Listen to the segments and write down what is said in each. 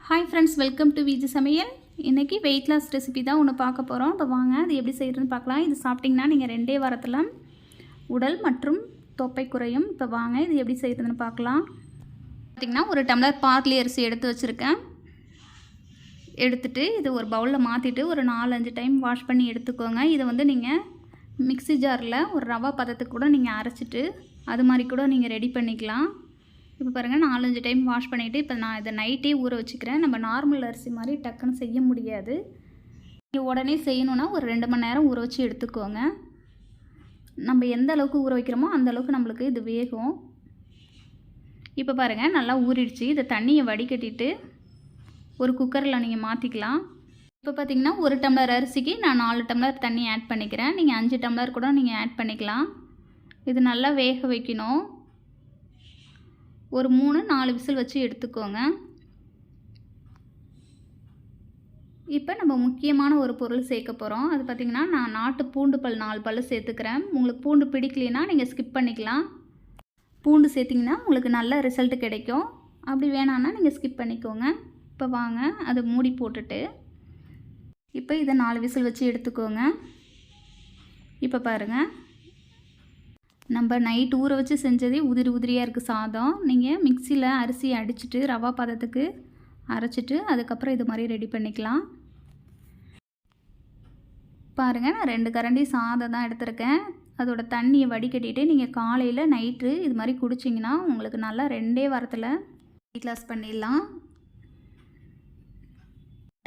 Hi friends, welcome to Viji சமையல். இன்றைக்கி weight loss recipe தான் ஒன்று பார்க்க போகிறோம். இப்போ வாங்க அது எப்படி செய்கிறதுன்னு பார்க்கலாம். இது சாப்பிட்டிங்கன்னா நீங்கள் 2 வாரத்தில் உடல் மற்றும் தொப்பை குறையும். இப்போ வாங்க இது எப்படி செய்கிறதுன்னு பார்க்கலாம். பார்த்திங்கன்னா ஒரு டம்ளர் பார்லி அரிசி எடுத்து வச்சுருக்கேன். எடுத்துகிட்டு இது ஒரு பவுலில் மாற்றிட்டு ஒரு 4-5 டைம் வாஷ் பண்ணி எடுத்துக்கோங்க. இதை நீங்கள் மிக்ஸி ஜாரில் ஒரு ரவா பதத்துக்கு கூட நீங்கள் அரைச்சிட்டு அது மாதிரி கூட நீங்கள் ரெடி பண்ணிக்கலாம். இப்போ பாருங்கள் 4-5 டைம் வாஷ் பண்ணிவிட்டு இப்போ நான் இதை நைட்டே ஊற வச்சுக்கிறேன். நம்ம நார்மல் அரிசி மாதிரி டக்குன்னு செய்ய முடியாது. நீங்கள் உடனே செய்யணுன்னா ஒரு 2 மணி நேரம் ஊற வச்சு எடுத்துக்கோங்க. நம்ம எந்த அளவுக்கு ஊற வைக்கிறோமோ அந்த அளவுக்கு நம்மளுக்கு இது வேகும். இப்போ பாருங்கள் நல்லா ஊறிடுச்சு. இதை தண்ணியை வடிகட்டிட்டு ஒரு குக்கரில் நீங்கள் மாற்றிக்கலாம். இப்போ பார்த்திங்கன்னா 1 டம்ளர் அரிசிக்கு நான் 4 டம்ளர் தண்ணி ஆட் பண்ணிக்கிறேன். நீங்கள் 5 டம்ளர் கூட நீங்கள் ஆட் பண்ணிக்கலாம். இது நல்லா வேக வைக்கணும். ஒரு 3-4 விசில் வச்சு எடுத்துக்கோங்க. இப்போ நம்ம முக்கியமான ஒரு பொருள் சேர்க்க போகிறோம். அது பார்த்திங்கன்னா நான் நாட்டு பூண்டு பல் 4 பல் சேர்த்துக்கிறேன். உங்களுக்கு பூண்டு பிடிக்கலைன்னா நீங்கள் ஸ்கிப் பண்ணிக்கலாம். பூண்டு சேர்த்திங்கன்னா உங்களுக்கு நல்ல ரிசல்ட் கிடைக்கும். அப்படி வேணான்னா நீங்கள் ஸ்கிப் பண்ணிக்கோங்க. இப்போ வாங்க அதை மூடி போட்டுட்டு இப்போ இதை 4 விசில் வச்சு எடுத்துக்கோங்க. இப்போ பாருங்கள், நம்ம நைட் ஊற வச்சு செஞ்சதே உதிரியாக இருக்குது சாதம். நீங்கள் மிக்சியில் அரிசியை அடிச்சுட்டு ரவா பதத்துக்கு அரைச்சிட்டு அதுக்கப்புறம் இது மாதிரி ரெடி பண்ணிக்கலாம். பாருங்கள், நான் 2 கரண்டி சாதம் தான் எடுத்திருக்கேன். அதோட தண்ணியை வடிகட்டிட்டு நீங்கள் காலையில் நைட்டு இது மாதிரி குடிச்சிங்கன்னா உங்களுக்கு நல்லா 2 வாரத்தில் வெயிட் லாஸ் பண்ணிடலாம்.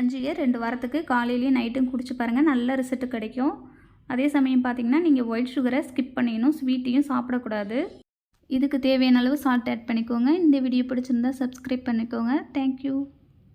2 வாரத்துக்கு காலையிலையும் நைட்டும் குடிச்சு பாருங்கள், நல்ல ரிசல்ட் கிடைக்கும். அதே சமயம் பார்த்திங்கன்னா நீங்கள் ஒயிட் சுகரை ஸ்கிப் பண்ணிடணும். ஸ்வீட்டையும் சாப்பிடக்கூடாது. இதுக்கு தேவையான அளவு சால்ட் ஆட் பண்ணிக்கோங்க. இந்த வீடியோ பிடிச்சிருந்தா சப்ஸ்கிரைப் பண்ணிக்கோங்க. தேங்க்யூ.